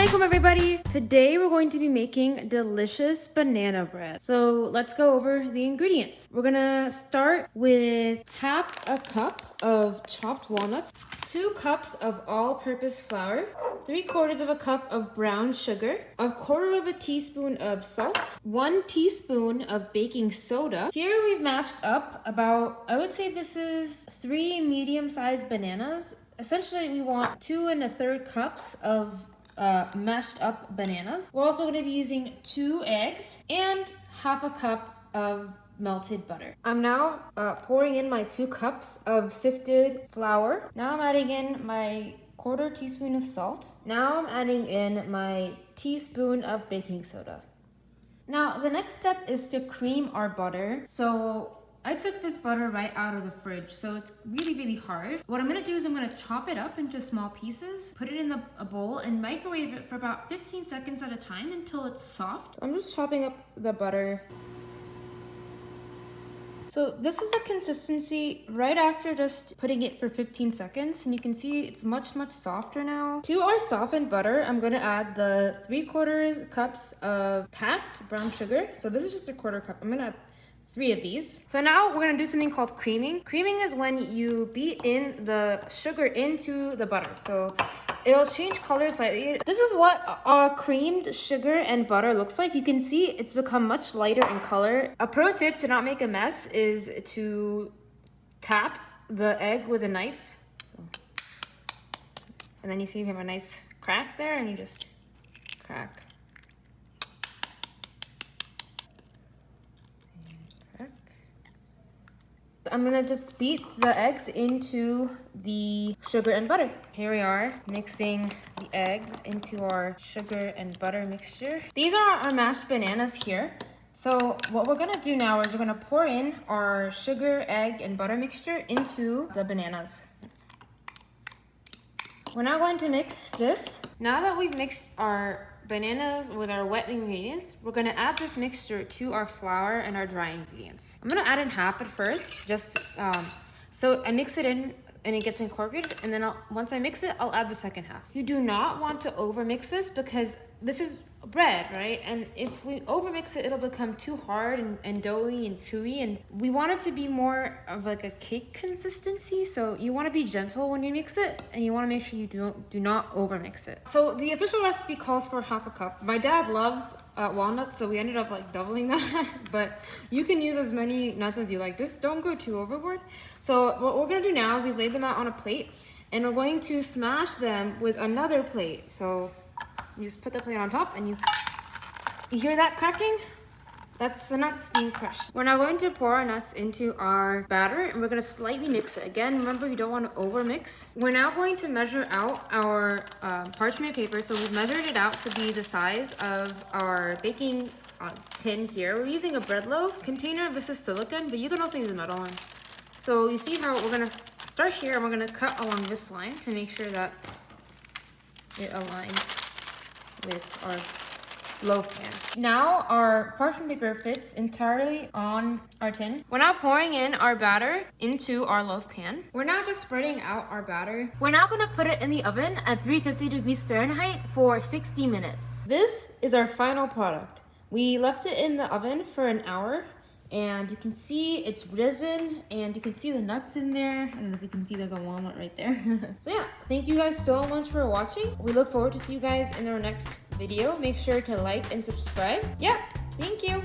Assalamualaikum everybody! Today we're going to be making delicious banana bread. So let's go over the ingredients. We're gonna start with half a cup of chopped walnuts, 2 cups of all-purpose flour, 3/4 of a cup of brown sugar, 1/4 of a teaspoon of salt, 1 teaspoon of baking soda. Here we've mashed up about, I would say this is 3 medium-sized bananas. Essentially we want 2 1/3 cups of mashed up bananas. We're also going to be using 2 eggs and half a cup of melted butter. I'm now pouring in my 2 cups of sifted flour. Now I'm adding in my 1/4 teaspoon of salt. Now I'm adding in my teaspoon of baking soda. Now the next step is to cream our butter. So I took this butter right out of the fridge, so it's really hard. What I'm gonna do is I'm gonna chop it up into small pieces, put it in a bowl, and microwave it for about 15 seconds at a time until it's soft. So I'm just chopping up the butter. So this is the consistency right after just putting it for 15 seconds, and you can see it's much softer now. To our softened butter, I'm gonna add the 3/4 cups of packed brown sugar. So this is just a 1/4 cup. I'm gonna add 3 of these. So now we're gonna do something called creaming. Creaming is when you beat in the sugar into the butter. So it'll change color slightly. This is what our creamed sugar and butter looks like. You can see it's become much lighter in color. A pro tip to not make a mess is to tap the egg with a knife. And then you see you have a nice crack there, and you just crack. I'm gonna just beat the eggs into the sugar and butter. Here we are, mixing the eggs into our sugar and butter mixture. These are our mashed bananas here. So what we're gonna do now is we're gonna pour in our sugar, egg, and butter mixture into the bananas. We're now going to mix this. Now that we've mixed our bananas with our wet ingredients, we're gonna add this mixture to our flour and our dry ingredients. I'm gonna add in half at first, just so I mix it in and it gets incorporated, and then once I mix it, I'll add the second half. You do not want to over mix this because this is bread, right? And if we over mix it, it'll become too hard and doughy and chewy, and we want it to be more of like a cake consistency. So you want to be gentle when you mix it, and you want to make sure you do not over mix it. So the official recipe calls for half a cup. My dad loves walnuts, so we ended up like doubling that. But you can use as many nuts as you like. Just don't go too overboard. So what we're gonna do now is we lay them out on a plate, and we're going to smash them with another plate. So you just put the plate on top, and you hear that cracking? That's the nuts being crushed. We're now going to pour our nuts into our batter, and we're going to slightly mix it. Again, remember, you don't want to over mix. We're now going to measure out our parchment paper. So we've measured it out to be the size of our baking tin here. We're using a bread loaf container. This is silicone, but you can also use a metal one. So you see how we're going to start here, and we're going to cut along this line to make sure that it aligns with our loaf pan. Now our parchment paper fits entirely on our tin. We're now pouring in our batter into our loaf pan. We're now just spreading out our batter. We're now gonna put it in the oven at 350 degrees Fahrenheit for 60 minutes. This is our final product. We left it in the oven for an hour, and you can see it's risen, and you can see the nuts in there. I don't know if you can see there's a walnut right there. So yeah, thank you guys so much for watching. We look forward to see you guys in our next video. Make sure to like and subscribe. Yeah, thank you.